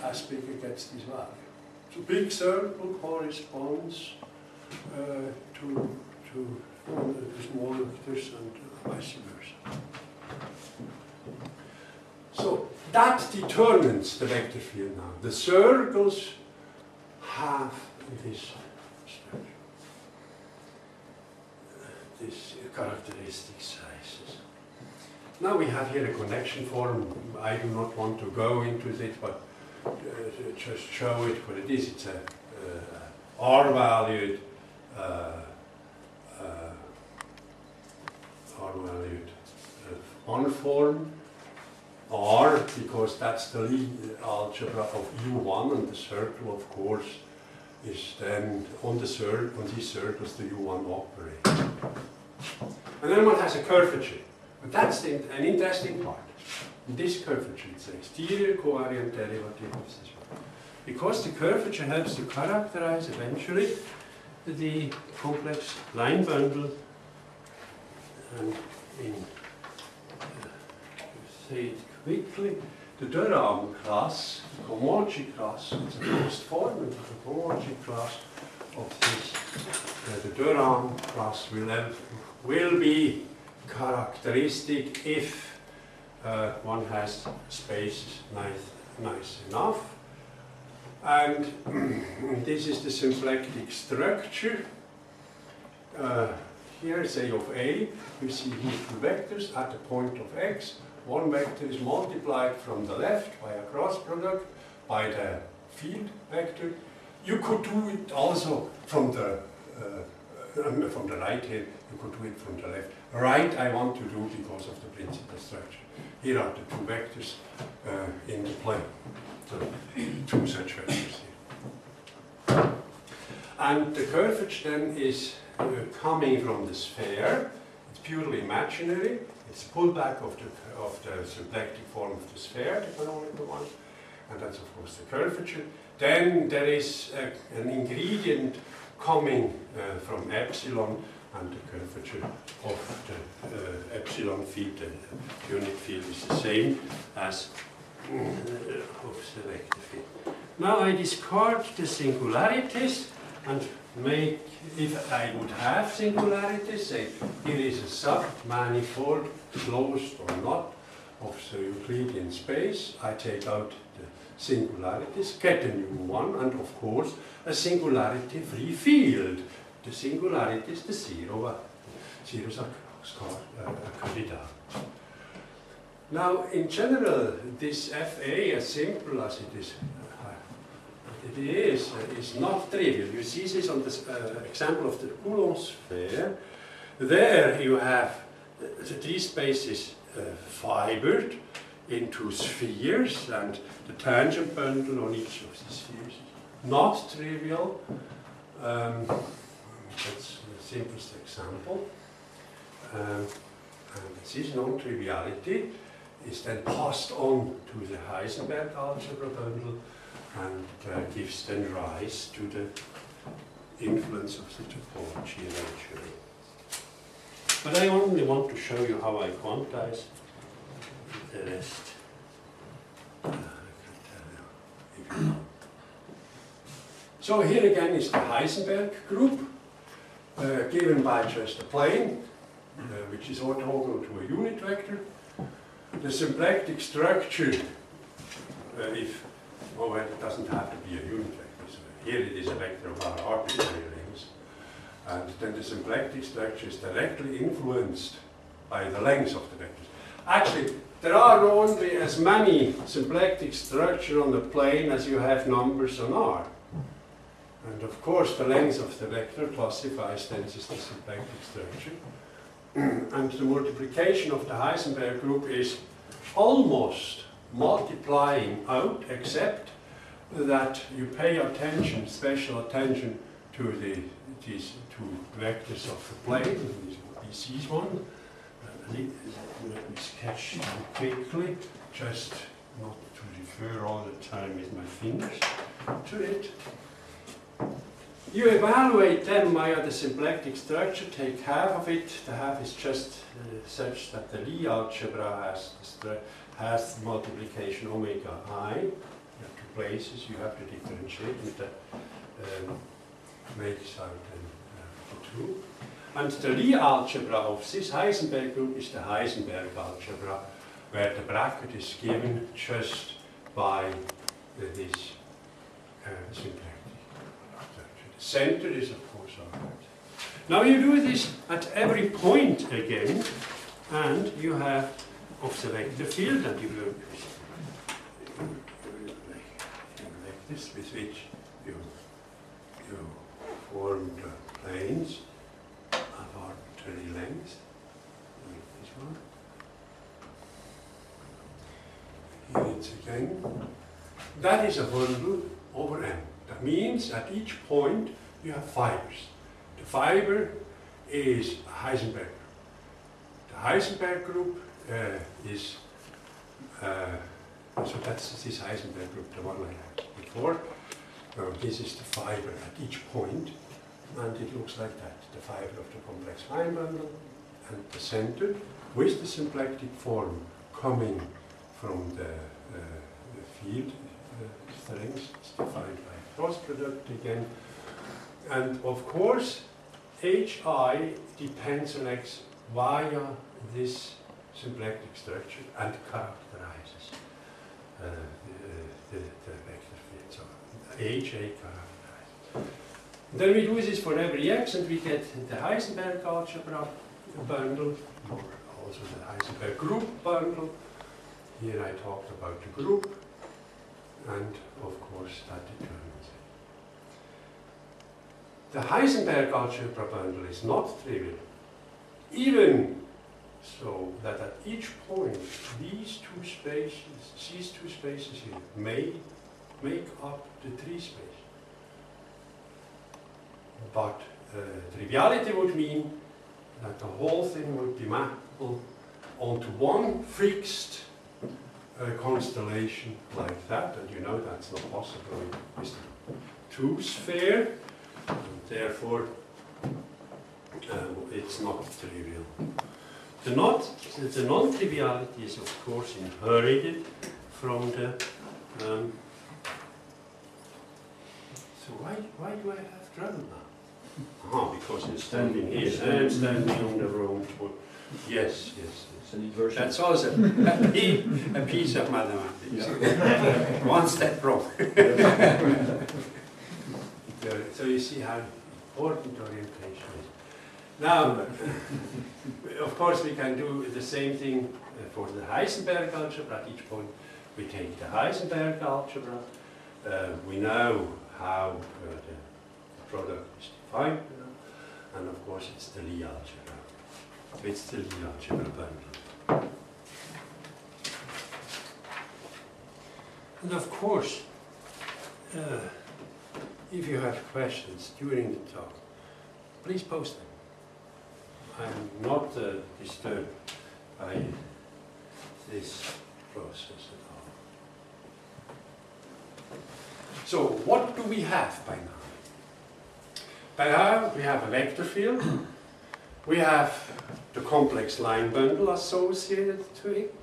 as big gets this value. So big circle corresponds to small vectors and vice versa. So that determines the vector field now. The circles have this structure, these characteristic sizes. Now we have here a connection form. I do not want to go into it, but just show it what it is. It's a R-valued one form. R, because that's the Lie algebra of U1, and the circle, of course, is then on these circles the U1 operator. And then one has a curvature. But that's an interesting part. In this curvature, it's an exterior covariant derivative of this one. Because the curvature helps to characterize eventually the complex line bundle. And say it quickly, the Durham class, the homology class, it's a closed form, and the homology class of this, the Durham class will be characteristic if one has spaces nice enough. And this is the symplectic structure. Here, say of A, you see here two vectors at the point of X. One vector is multiplied from the left by a cross product by the field vector. You could do it also from the right here. You could do it from the left. Right, I want to do because of the principal structure. Here are the two vectors in the plane. So, two such vectors here. And the curvature then is coming from the sphere. It's purely imaginary. It's pullback of the symplectic form of the sphere, the canonical one, and that's of course the curvature. Then there is an ingredient coming from epsilon, and the curvature of the epsilon field, the unit field, is the same as of the vector field. Now I discard the singularities and make, if I would have singularities, say here is a submanifold, closed or not, of the Euclidean space. I take out the singularities, get a new one, and of course a singularity-free field. The singularity is the zero. Zeros are carried out. Now, in general, this FA, as simple as it is not trivial. You see this on this example of the Coulomb sphere. There you have the three spaces fibered into spheres, and the tangent bundle on each of the spheres. Not trivial. That's the simplest example. And this non-triviality is then passed on to the Heisenberg algebra bundle and gives then rise to the influence of the topology eventually. But I only want to show you how I quantize the rest. So here again is the Heisenberg group, given by just a plane, which is orthogonal to a unit vector. The symplectic structure, it doesn't have to be a unit vector. So here it is a vector of our arbitrary rings. And then the symplectic structure is directly influenced by the lengths of the vectors. Actually, there are only as many symplectic structures on the plane as you have numbers on R. And of course, the length of the vector classifies then as the symplectic structure. And the multiplication of the Heisenberg group is almost multiplying out, except that you pay attention, special attention, to these two vectors of the plane. This is one. Let me sketch them quickly, just not to refer all the time with my fingers to it. You evaluate them via the symplectic structure, take half of it. The half is just such that the Lie algebra has multiplication omega I You have two places, you have to differentiate, and that makes out the two. And the Lie algebra of this Heisenberg group is the Heisenberg algebra, where the bracket is given just by this symplectic structure. The center is, of course, alright. Now you do this at every point again, and you have of the vector field, and you will vectors with which you form the planes of arbitrary length, like this one. Here it's again. That is a bundle over M. That means at each point you have fibers. The fiber is a Heisenberg group. The Heisenberg group is, so that's this Heisenberg group, the one I had before. This is the fiber at each point, and it looks like that. The fiber of the complex line bundle, and the center with the symplectic form coming from the field strength, it's defined by cross product again. And of course, HI depends on X via this symplectic structure and characterizes the vector field. So HA characterizes. Then we do this for every X, and we get the Heisenberg algebra bundle, or also the Heisenberg group bundle. Here I talked about the group, and of course that determines it. The Heisenberg algebra bundle is not trivial, even so that at each point these two spaces here may make up the tree space. But triviality would mean that the whole thing would be mappable onto one fixed constellation like that, and you know that's not possible with the two-sphere, and therefore it's not trivial. The non-triviality is of course inherited from the so why do I have trouble now? Ah, because it's standing here and standing on the wrong foot. Yes. It's an inversion. That's also a piece of mathematics. Yeah. One step wrong. So you see how important orientation is. Now, of course, we can do the same thing for the Heisenberg algebra. At each point, we take the Heisenberg algebra. We know how the product is defined, and of course, it's the Lie algebra. It's the Lie algebra bundle. And of course, if you have questions during the talk, please post them. I'm not disturbed by this process at all. So, what do we have by now? By now, we have a vector field. We have the complex line bundle associated to it,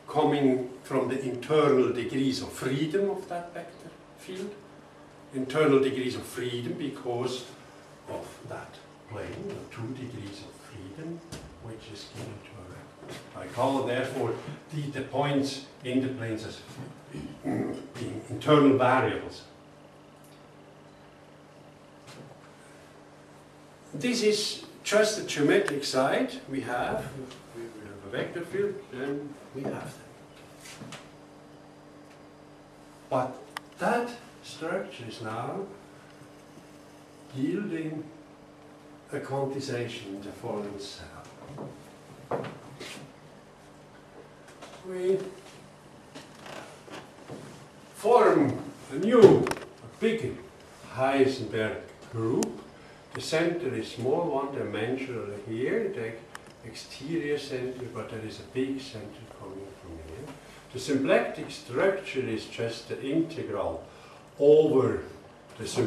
coming from the internal degrees of freedom of that vector field. Internal degrees of freedom because of that plane, the 2 degrees of freedom, which is given to a vector. I call, therefore, the points in the planes as being internal variables. This is just the geometric side we have. We have a vector field, and we have them. But that structure is now yielding a quantization in the following setup. We form a new, big Heisenberg group. The center is small, one-dimensional here, the exterior center, but there is a big center coming from here. The symplectic structure is just the integral over the symplectic